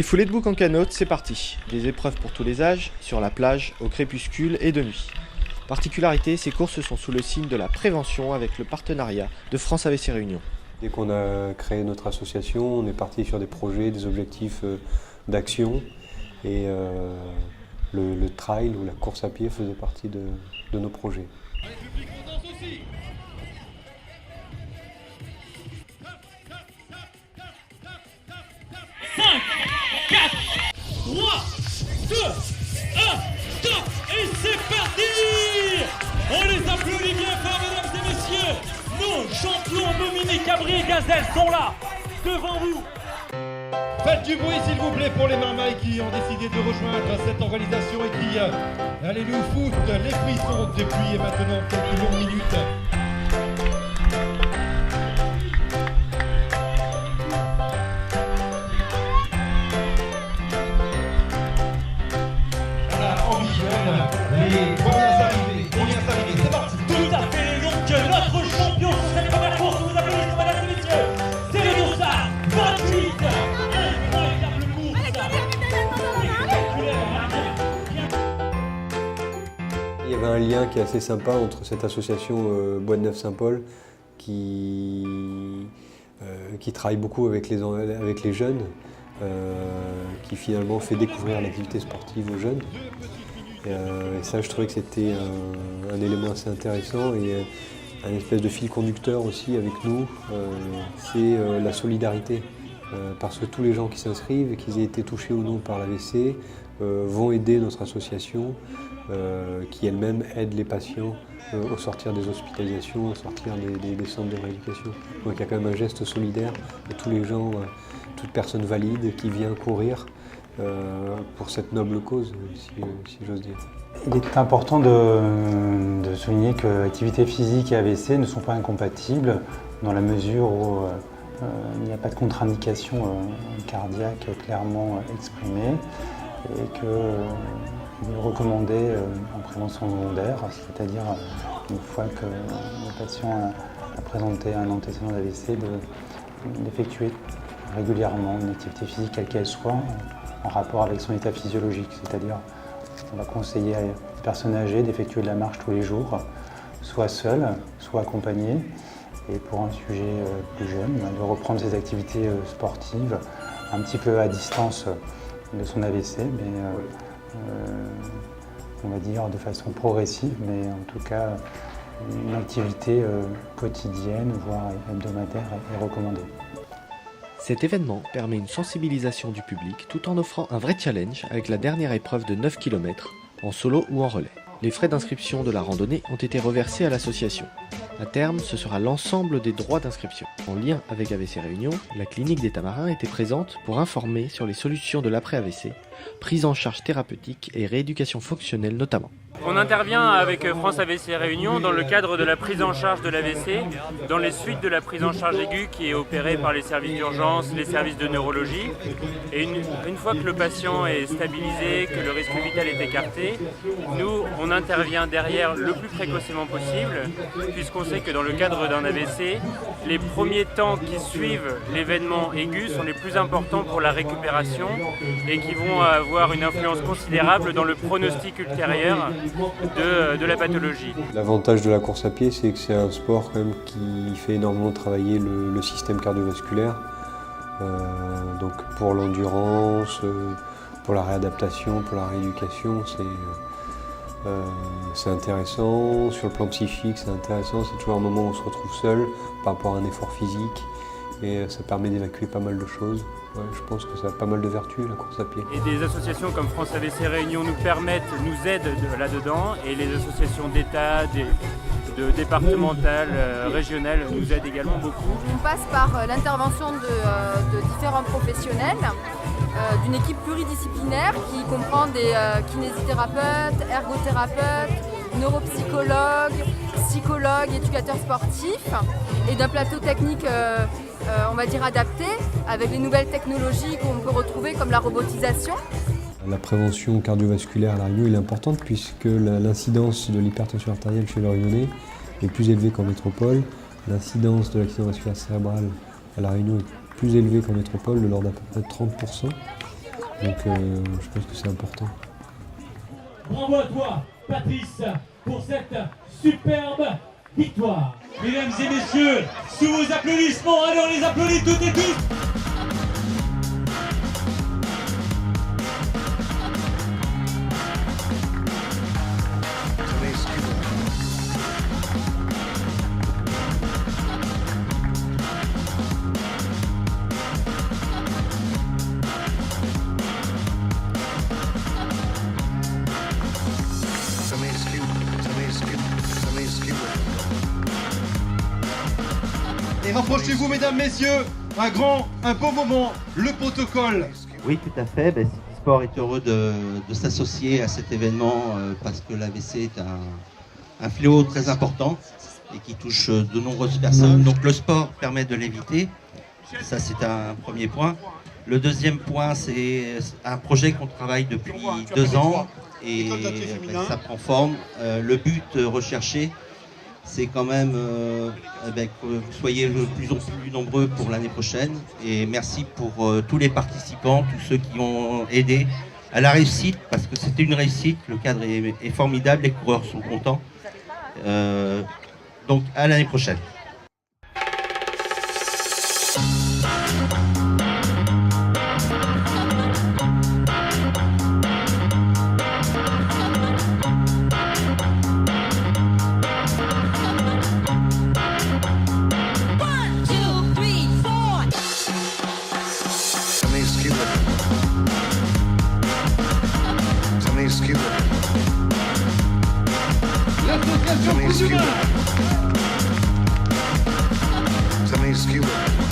foulées de bouc en canoë, c'est parti. Des épreuves pour tous les âges, sur la plage, au crépuscule et de nuit. Particularité, ces courses sont sous le signe de la prévention avec le partenariat de France AVC Réunion. Dès qu'on a créé notre association, on est parti sur des projets, des objectifs d'action et le trail ou la course à pied faisait partie de nos projets. 5, 4, 3, 2, 1, top. Et c'est parti. On les applaudit bien fort, mesdames et messieurs. Nos champions nominés Cabri et Gazelle sont là, devant vous. Faites du bruit s'il vous plaît pour les marmailles qui ont décidé de rejoindre cette organisation et qui allez nous foutre les frissons depuis maintenant quelques longues minutes. Les premières arrivées, c'est parti. Tout à fait, donc notre champion sur cette première course, vous applaudissez mesdames et messieurs, c'est le dossard 28. Incroyable course. Il y avait un lien qui est assez sympa entre cette association Bois de Neuf-Saint-Paul qui travaille beaucoup avec les jeunes, qui finalement fait découvrir l'activité sportive aux jeunes. Et ça, je trouvais que c'était un élément assez intéressant et un espèce de fil conducteur aussi avec nous, c'est la solidarité. Parce que tous les gens qui s'inscrivent, qu'ils aient été touchés ou non par l'AVC, vont aider notre association, qui elle-même aide les patients au sortir des hospitalisations, au sortir des centres de rééducation. Donc il y a quand même un geste solidaire de tous les gens, toute personne valide qui vient courir pour cette noble cause, si j'ose dire. Il est important de souligner que activité physique et AVC ne sont pas incompatibles dans la mesure où il n'y a pas de contre-indication cardiaque clairement exprimée et qu'il est recommandé en prévention secondaire, c'est-à-dire une fois que le patient a présenté un antécédent d'AVC, d'effectuer régulièrement une activité physique quelle qu'elle soit en rapport avec son état physiologique, c'est-à-dire on va conseiller à une personne âgée d'effectuer de la marche tous les jours, soit seule, soit accompagnée, et pour un sujet plus jeune, de reprendre ses activités sportives un petit peu à distance de son AVC, mais on va dire de façon progressive, mais en tout cas une activité quotidienne, voire hebdomadaire est recommandée. Cet événement permet une sensibilisation du public tout en offrant un vrai challenge avec la dernière épreuve de 9 km, en solo ou en relais. Les frais d'inscription de la randonnée ont été reversés à l'association. À terme, ce sera l'ensemble des droits d'inscription. En lien avec AVC Réunion, la clinique des Tamarins était présente pour informer sur les solutions de l'après-AVC, prise en charge thérapeutique et rééducation fonctionnelle notamment. On intervient avec France AVC Réunion dans le cadre de la prise en charge de l'AVC, dans les suites de la prise en charge aiguë qui est opérée par les services d'urgence, les services de neurologie. Et une fois que le patient est stabilisé, que le risque vital est écarté, nous, on intervient derrière le plus précocement possible, puisqu'on sait que dans le cadre d'un AVC, les premiers temps qui suivent l'événement aigu sont les plus importants pour la récupération et qui vont avoir une influence considérable dans le pronostic ultérieur de la pathologie. L'avantage de la course à pied, c'est que c'est un sport quand même qui fait énormément travailler le système cardiovasculaire. Donc pour l'endurance, pour la réadaptation, pour la rééducation, c'est intéressant. Sur le plan psychique, c'est intéressant. C'est toujours un moment où on se retrouve seul par rapport à un effort physique et ça permet d'évacuer pas mal de choses. Ouais, je pense que ça a pas mal de vertus, la course à pied. Et des associations comme France AVC Réunion nous aident là-dedans, et les associations d'État, de départementales, régionales nous aident également beaucoup. On passe par l'intervention de différents professionnels, d'une équipe pluridisciplinaire qui comprend des kinésithérapeutes, ergothérapeutes, neuropsychologues, psychologues, éducateurs sportifs, et d'un plateau technique on va dire adapté, avec les nouvelles technologies qu'on peut retrouver comme la robotisation. La prévention cardiovasculaire à La Réunion est importante puisque l'incidence de l'hypertension artérielle chez les Réunionnais est plus élevée qu'en métropole. L'incidence de l'accident vasculaire cérébral à La Réunion est plus élevée qu'en métropole, de l'ordre d'à peu près 30%. Donc je pense que c'est important. Bravo à toi, Patrice, pour cette superbe victoire. Mesdames et messieurs, sous vos applaudissements, allez, on les applaudit toutes et tous. Et rapprochez-vous, mesdames, messieurs, un beau moment, le protocole. Oui, tout à fait. Sport est heureux de s'associer à cet événement parce que l'AVC est un fléau très important et qui touche de nombreuses personnes. Donc le sport permet de l'éviter. Ça, c'est un premier point. Le deuxième point, c'est un projet qu'on travaille depuis 2 ans et ça prend forme. Le but recherché, c'est quand même que vous soyez de plus en plus nombreux pour l'année prochaine. Et merci pour tous les participants, tous ceux qui ont aidé à la réussite, parce que c'était une réussite, le cadre est formidable, les coureurs sont contents. Donc à l'année prochaine. L'association Coupe du Monde. Somebody's skewer.